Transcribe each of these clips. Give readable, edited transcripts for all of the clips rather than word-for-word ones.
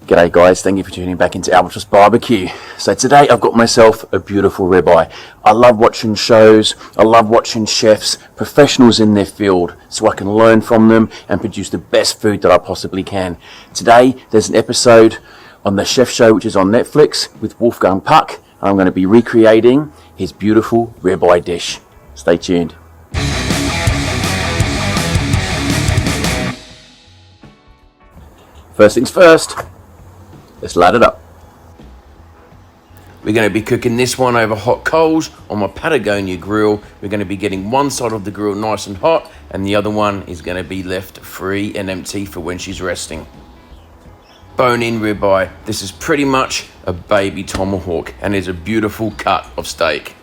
G'day guys, thank you for tuning back into Albatross Barbecue. So today I've got myself a beautiful ribeye. I love watching shows, I love watching chefs, professionals in their field, so I can learn from them and produce the best food that I possibly can. Today there's an episode on the chef show which is on Netflix with Wolfgang. I'm going to be recreating his beautiful ribeye dish. Stay tuned. First things first, let's light it up. We're going to be cooking this one over hot coals on my Patagonia grill. We're going to be getting one side of the grill nice and hot, and the other one is going to be left free and empty for when she's resting. Bone-in ribeye. This is pretty much a baby tomahawk and is a beautiful cut of steak.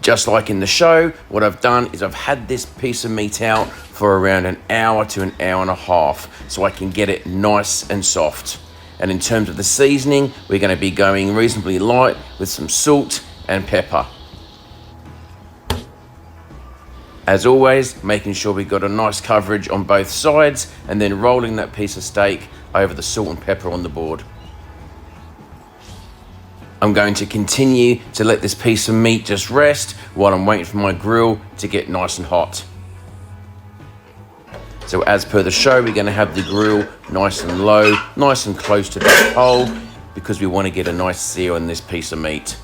Just like in the show, what I've done is I've had this piece of meat out for around an hour to an hour and a half so I can get it nice and soft. And in terms of the seasoning, we're going to be going reasonably light with some salt and pepper. As always, making sure we've got a nice coverage on both sides and then rolling that piece of steak over the salt and pepper on the board. I'm going to continue to let this piece of meat just rest while I'm waiting for my grill to get nice and hot. So as per the show, we're going to have the grill nice and low, nice and close to that hole, because we want to get a nice sear on this piece of meat.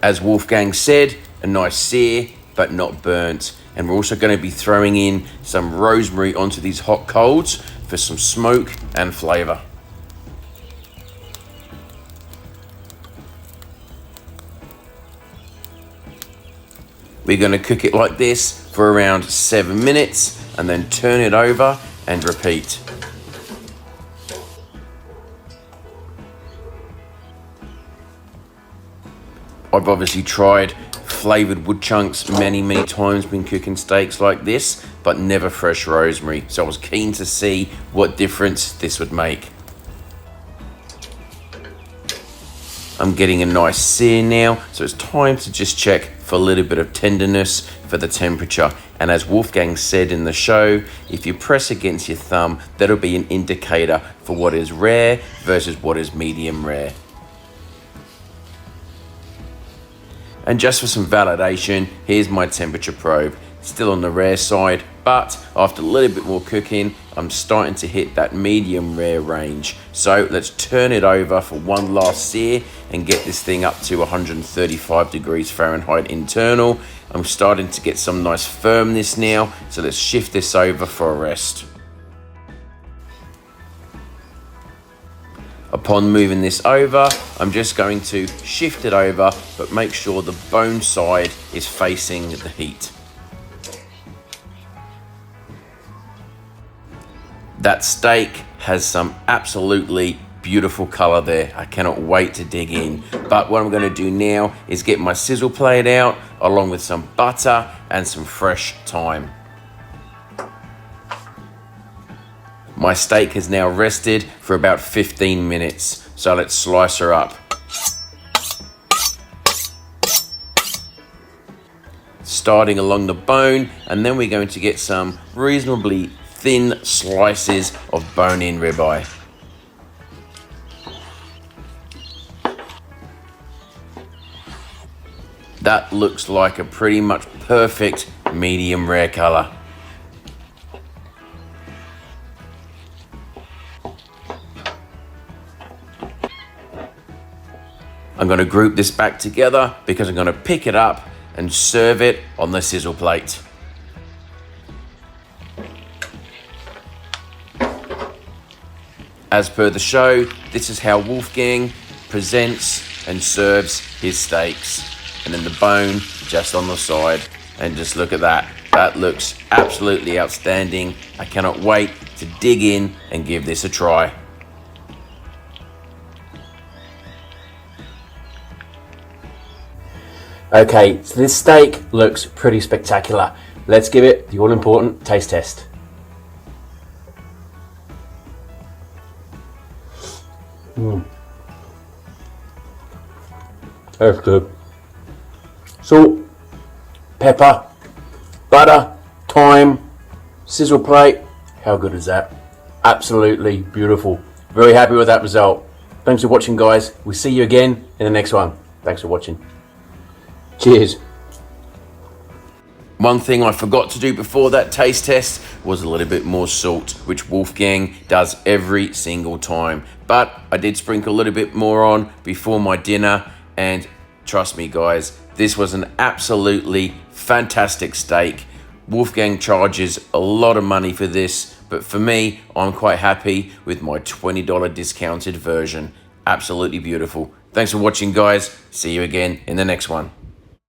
As Wolfgang said, a nice sear, but not burnt. And we're also going to be throwing in some rosemary onto these hot coals for some smoke and flavour. We're going to cook it like this for around 7 minutes and then turn it over and repeat. I've obviously tried flavoured wood chunks many times when cooking steaks like this, but never fresh rosemary. So I was keen to see what difference this would make. I'm getting a nice sear now, so it's time to just check for a little bit of tenderness for the temperature. And as Wolfgang said in the show, if you press against your thumb, that'll be an indicator for what is rare versus what is medium rare. And just for some validation, here's my temperature probe. Still on the rare side, but after a little bit more cooking, I'm starting to hit that medium rare range. So let's turn it over for one last sear and get this thing up to 135 degrees Fahrenheit internal. I'm starting to get some nice firmness now, so let's shift this over for a rest. Upon moving this over, I'm just going to shift it over, but make sure the bone side is facing the heat. That steak has some absolutely beautiful color there. I cannot wait to dig in. But what I'm going to do now is get my sizzle plate out along with some butter and some fresh thyme. My steak has now rested for about 15 minutes, so let's slice her up. Starting along the bone, and then we're going to get some reasonably thin slices of bone-in ribeye. That looks like a pretty much perfect medium rare color. I'm going to group this back together because I'm going to pick it up and serve it on the sizzle plate. As per the show, this is how Wolfgang presents and serves his steaks. And then the bone just on the side. And just look at that. That looks absolutely outstanding. I cannot wait to dig in and give this a try. Okay, so this steak looks pretty spectacular. Let's give it the all-important taste test. That's good. Salt, pepper, butter, thyme, sizzle plate. How good is that? Absolutely beautiful. Very happy with that result. Thanks for watching, guys. We'll see you again in the next one. Thanks for watching. Cheers. One thing I forgot to do before that taste test was a little bit more salt, which Wolfgang does every single time. But I did sprinkle a little bit more on before my dinner, and trust me guys, this was an absolutely fantastic steak. Wolfgang charges a lot of money for this, but for me, I'm quite happy with my $20 discounted version. Absolutely beautiful. Thanks for watching, guys. See you again in the next one.